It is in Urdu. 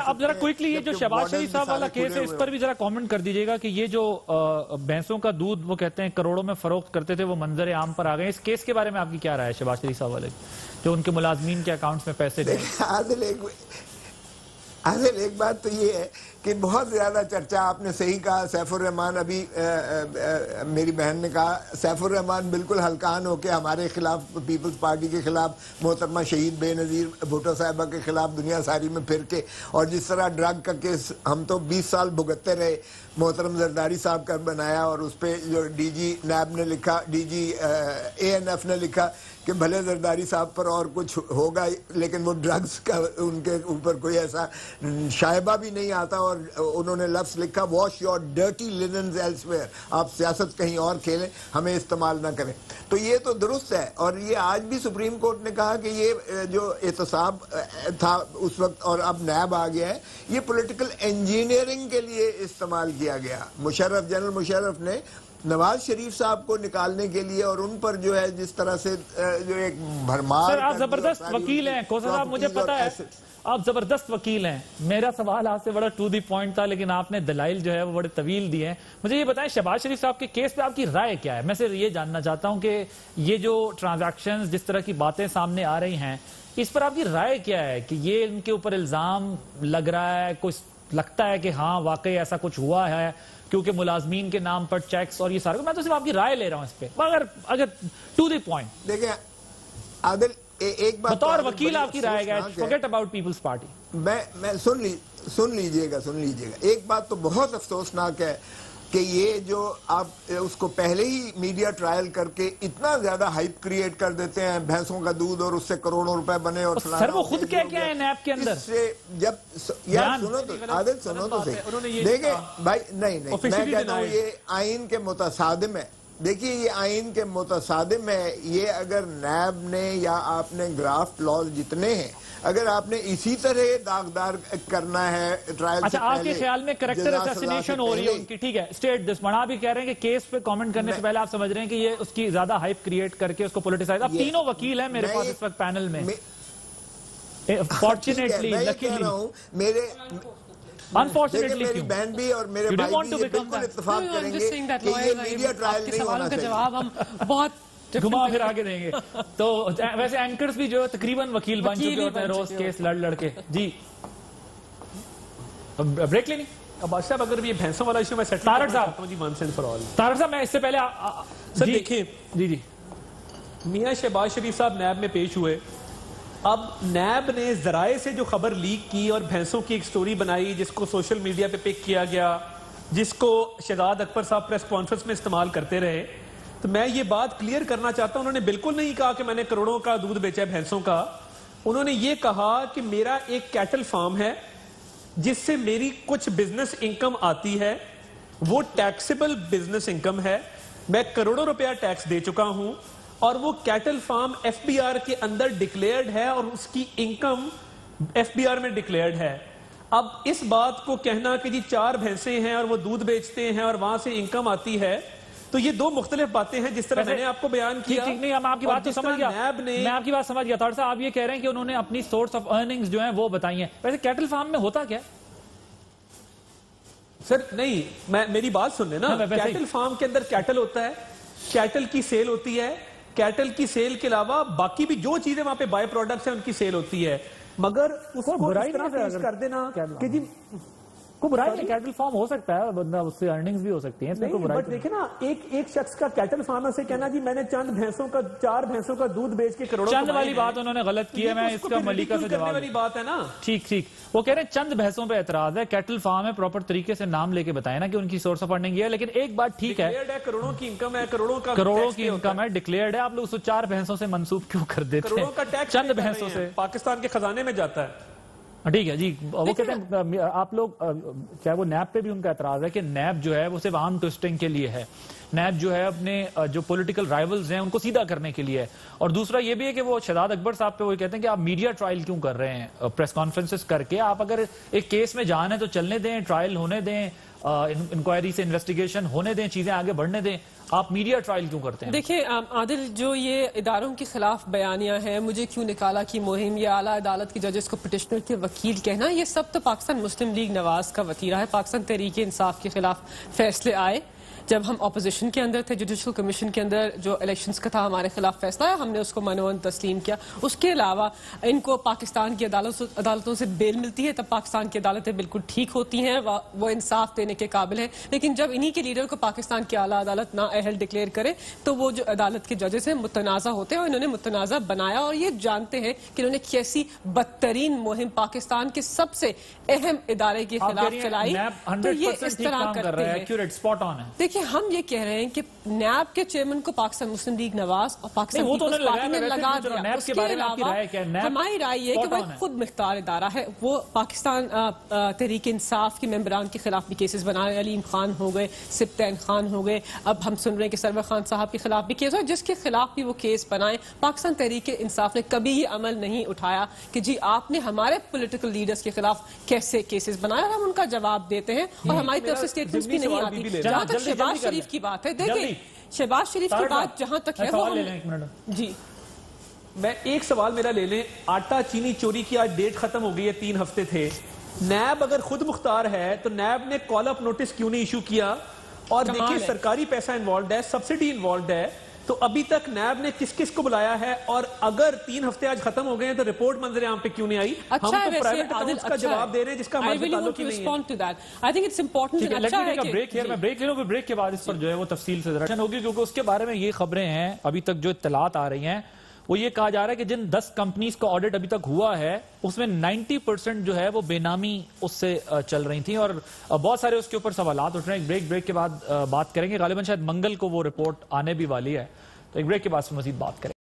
اب ذرا کوئکلی یہ جو شہباز شریف صاحب والا کیس ہے اس پر بھی ذرا کامنٹ کر دیجئے گا کہ یہ جو بھینسوں کا دودھ وہ کہتے ہیں کروڑوں میں فروخت کرتے تھے وہ منظر عام پر آ گئے. اس کیس کے بارے میں آپ کی کیا رائے ہے شہباز شریف صاحب والے جو ان کے ملازمین کے اکاؤنٹس میں پیسے گئے؟ عادل ایک بات تو یہ ہے کہ بہت زیادہ چرچا آپ نے صحیح کہا. سیف الرحمان ابھی میری بہن نے کہا سیف الرحمان بالکل ہلکان ہو کے ہمارے خلاف پیپلز پارٹی کے خلاف محترمہ شہید بے نظیر بھٹو صاحبہ کے خلاف دنیا ساری میں پھر کے اور جس طرح ڈرگ کا کیس ہم تو 20 سال بھگتتے رہے محترم زرداری صاحب کا بنایا اور اس پہ جو ڈی جی نیب نے لکھا ڈی جی اے این ایف نے لکھا کہ بھلے زرداری صاحب پر اور کچھ ہوگا لیکن وہ ڈرگز کا ان کے اوپر کوئی ایسا شائبہ بھی نہیں آتا اور انہوں نے لفظ لکھا واش یور ڈرٹی لیننز ایلسویئر. آپ سیاست کہیں اور کھیلیں ہمیں استعمال نہ کریں. تو یہ تو درست ہے اور یہ آج بھی سپریم کورٹ نے کہا کہ یہ جو احتساب تھا اس وقت اور اب نیب آ گیا ہے یہ پولیٹیکل انجینئرنگ کے لیے استعمال کیا گیا. جنرل مشرف نے نواز شریف صاحب کو نکالنے کے لیے اور ان پر جو ہے جس طرح سے جو ایک بھرمار. سر آپ زبردست وکیل ہیں کوثر صاحب مجھے پتا ہے آپ زبردست وکیل ہیں. میرا سوال آپ سے بڑا ٹو دی پوائنٹ تھا لیکن آپ نے دلائل جو ہے وہ بڑے طویل دیے ہیں. مجھے یہ بتائیں شہباز شریف صاحب کے کیس پہ آپ کی رائے کیا ہے؟ میں صرف یہ جاننا چاہتا ہوں کہ یہ جو ٹرانزیکشنز جس طرح کی باتیں سامنے آ رہی ہیں اس پر آپ کی رائے کیا ہے کہ یہ ان کے اوپر الزام لگ رہا ہے کچھ لگتا ہے کہ ہاں واقعی ایسا کچھ ہوا ہے کیونکہ ملازمین کے نام پر چیکس اور یہ سارے میں تو صرف آپ کی رائے لے رہا ہوں اس پہ اگر ٹو دی پوائنٹ. دیکھیں عادل ایک بات بطور وکیل آپ کی رائے گا forget about پیپلز پارٹی. میں سن لیجئے گا ایک بات تو بہت افسوسناک ہے کہ یہ جو آپ اس کو پہلے ہی میڈیا ٹرائل کر کے اتنا زیادہ ہائپ کریٹ کر دیتے ہیں بھینسوں کا دودھ اور اس سے کروڑوں روپے بنے اور سر وہ خود کیا ہے نیب کے اندر جب یار سنو تو عادل سنو تو صحیح دیکھیں بھائی نہیں میں کہتا ہوں یہ آئین کے متصادم ہے. دیکھیے یہ آئین کے متصادم ہے. یہ اگر نیب نے یا آپ نے گرافٹ لاز جتنے ہیں اگر آپ نے اسی طرح داغدار کرنا ہے ٹرائل سے آپ کے خیال میں کریکٹر اسیسینیشن ہو رہی ہے ان کی ٹھیک ہے اسٹیٹ دس آپ بھی کہہ رے ہیں کہ کیس پہ کامنٹ کرنے سے پہلے آپ سمجھ رہے ہیں کہ یہ اس کی زیادہ ہائپ کریٹ کر کے اس کو پولیٹیسائز. اب تینوں وکیل ہیں میرے پاس اس وقت پینل میں فارچونیٹلی میرے انفارچونیٹلی میری بہن بھی اور میرے بھائی بھی بالکل اتفاق کریں گے کہ یہ میڈیا ٹرائل نہیں ہونا چاہیے. جواب ہم بہت گھما پھر آگے دیں گے. تو ویسے اینکرز بھی جو تقریباً وکیل بن چکے ہوتے ہیں روز کیس لڑ کے. جی بریک لینی اب بادشاہ اگر یہ بھینسوں والا ایشو میں settle Tariq sahab ji once and for all Tariq sahab میں اس سے پہلے سر دیکھیں جی میاں شہباز شریف صاحب نیب میں پیش ہوئے. اب نیب نے ذرائع سے جو خبر لیک کی اور بھینسوں کی ایک سٹوری بنائی جس کو سوشل میڈیا پہ پک کیا گیا جس کو شہزاد اکبر صاحب پریس کانفرنس میں استعمال کرتے رہے تو میں یہ بات کلیئر کرنا چاہتا ہوں. انہوں نے بالکل نہیں کہا کہ میں نے کروڑوں کا دودھ بیچا ہے بھینسوں کا. انہوں نے یہ کہا کہ میرا ایک کیٹل فارم ہے جس سے میری کچھ بزنس انکم آتی ہے وہ ٹیکسیبل بزنس انکم ہے. میں کروڑوں روپیہ ٹیکس دے چکا ہوں اور وہ cattle farm F B R کے اندر ڈکلیئرڈ ہے اور اس کی انکم ایف بی آر میں ڈکلیئرڈ ہے. اب اس بات کو کہنا کہ جی 4 بھینسیں ہیں اور وہ دودھ بیچتے ہیں اور وہاں سے انکم آتی ہے تو یہ دو مختلف باتیں ہیں جس طرح میں نے آپ کو بیان کیا. نہیں میں آپ کی بات تو سمجھ گیا میں آپ کی بات سمجھ گیا. طارق صاحب آپ یہ کہہ رہے ہیں کہ انہوں نے اپنی سورس آف ارننگز جو ہیں وہ بتائی ہیں. ویسے کیٹل فارم میں ہوتا کیا سر؟ نہیں میری بات سن لیں نا. کیٹل فارم کے اندر کیٹل ہوتا ہے کیٹل کی سیل ہوتی ہے. کیٹل کی سیل کے علاوہ باقی بھی جو چیزیں وہاں پہ بائی پروڈکٹس ہیں ان کی سیل ہوتی ہے. مگر اس کو اس طرح پیش کر دینا کہ جی کو برائی نہیں کیٹل فارم ہو سکتا ہے بندہ اس سے ارننگز بھی ہو سکتی ہیں. بٹ دیکھیں نا ایک شخص کا کیٹل فارمر سے کہنا جی میں نے 4 بھینسوں کا دودھ بیچ کے کروڑوں چند والی بات انہوں نے غلط کی ہے. میں اس کا ملیکہ سے جواب والی بات ہے نا. ٹھیک وہ کہہ رہے ہیں چند بھینسوں پہ اعتراض ہے. کیٹل فارم ہے پراپر طریقے سے نام لے کے بتائیں نا کہ ان کی سورس آف ارننگ یہ ہے. لیکن ایک بات ٹھیک ہے کروڑوں کی انکم ہے کروڑوں کی انکم ہے ڈکلیئرڈ ہے. آپ لوگ اس کو 4 بھینسوں سے منسوب کیوں کر دیتے ہیں؟ چند بھینسوں سے پاکستان کے خزانے میں جاتا ہے. ٹھیک ہے جی. وہ کہتے ہیں آپ لوگ چاہے وہ نیب پہ بھی ان کا اعتراض ہے کہ نیب جو ہے وہ صرف عام ٹوسٹنگ کے لیے ہے. نیب جو ہے اپنے جو پولیٹیکل رائیولز ہیں ان کو سیدھا کرنے کے لیے ہے. اور دوسرا یہ بھی ہے کہ وہ شہزاد اکبر صاحب پہ وہ کہتے ہیں کہ آپ میڈیا ٹرائل کیوں کر رہے ہیں پریس کانفرنسز کر کے. آپ اگر ایک کیس میں جان ہے تو چلنے دیں ٹرائل ہونے دیں انکوائری سے انویسٹیگیشن ہونے دیں چیزیں آگے بڑھنے دیں. آپ میڈیا ٹرائل کیوں کرتے ہیں؟ دیکھیں عادل، جو یہ اداروں کے خلاف بیانیاں ہیں، مجھے کیوں نکالا کی مہم، یا اعلیٰ عدالت کے ججز کو پٹیشنر کے وکیل کہنا، یہ سب تو پاکستان مسلم لیگ نواز کا وتیرہ ہے۔ پاکستان تحریک انصاف کے خلاف فیصلے آئے جب ہم اپوزیشن کے اندر تھے، جوڈیشل کمیشن کے اندر جو الیکشنز کا تھا ہمارے خلاف فیصلہ ہے، ہم نے اس کو منوان تسلیم کیا۔ اس کے علاوہ ان کو پاکستان کی عدالتوں سے بیل ملتی ہے، تب پاکستان کی عدالتیں بالکل ٹھیک ہوتی ہیں، وہ انصاف دینے کے قابل ہیں۔ لیکن جب انہی کے لیڈر کو پاکستان کی اعلیٰ عدالت نااہل ڈکلیئر کرے تو وہ جو عدالت کے ججز ہیں متنازع ہوتے ہیں، اور انہوں نے متنازع بنایا، اور یہ جانتے ہیں کہ انہوں نے کیسی بدترین مہم پاکستان کے سب سے اہم ادارے کے خلاف چلائی، تو یہ اس طرح کرتے ہیں۔ دیکھیں، ہم یہ کہہ رہے ہیں کہ نیب کے چیئرمین کو پاکستان مسلم لیگ نواز اور پاکستان پیپلز پارٹی نے لگا دیا۔ اس کے علاوہ ہماری رائے یہ کہ وہ ایک خود مختار ادارہ ہے، وہ پاکستان تحریک انصاف کے ممبران کے خلاف بھی کیسز بنا رہے ہیں، علیم خان ہو گئے، سبطین خان ہو گئے، اب ہم سن رہے ہیں کہ سرور خان صاحب کے خلاف بھی کیس ہو، جس کے خلاف بھی وہ کیس بنائیں۔ پاکستان تحریک انصاف نے کبھی یہ عمل نہیں اٹھایا کہ جی آپ نے ہمارے پولیٹیکل لیڈرز کے خلاف کیسے کیسز بنائے، اور ہم ان کا جواب دیتے ہیں، اور ہماری طرف سے سٹیٹمنٹس بھی نہیں آتی۔ جہاں تک شہباز شریف کی بات ہے، دیکھیں شہباز شریف کی بات جہاں تک ہے، وہ جی میں ایک سوال میرا لے لیں، آٹا چینی چوری کی آج ڈیٹ ختم ہو گئی ہے، 3 ہفتے تھے۔ نیب اگر خود مختار ہے تو نیب نے کال اپ نوٹس کیوں نہیں ایشو کیا؟ اور دیکھیں سرکاری پیسہ انوالوڈ ہے، سبسڈی انوالوڈ ہے، تو ابھی تک نیب نے کس کس کو بلایا ہے؟ اور اگر 3 ہفتے آج ختم ہو گئے ہیں تو رپورٹ منظر عام پہ کیوں نہیں آئی؟ ہم تو پرائیویٹ اکاؤنٹس کا جواب دے رہے ہیں جس کا ہمارے تعلق ہی نہیں ہے۔ میں بریک لے لوں، پھر بریک کے بعد اس پر جو ہے وہ تفصیل سے ذرا ہوگی، کیونکہ اس کے بارے میں یہ خبریں ہیں ابھی تک جو اطلاعات آ رہی ہیں، وہ یہ کہا جا رہا ہے کہ جن 10 کمپنیز کا آڈٹ ابھی تک ہوا ہے اس میں 90% جو ہے وہ بے نامی اس سے چل رہی تھیں، اور بہت سارے اس کے اوپر سوالات اٹھ رہے ہیں۔ ایک بریک کے بعد بات کریں گے، غالباً شاید منگل کو وہ رپورٹ آنے بھی والی ہے، تو ایک بریک کے بعد مزید بات کریں گے۔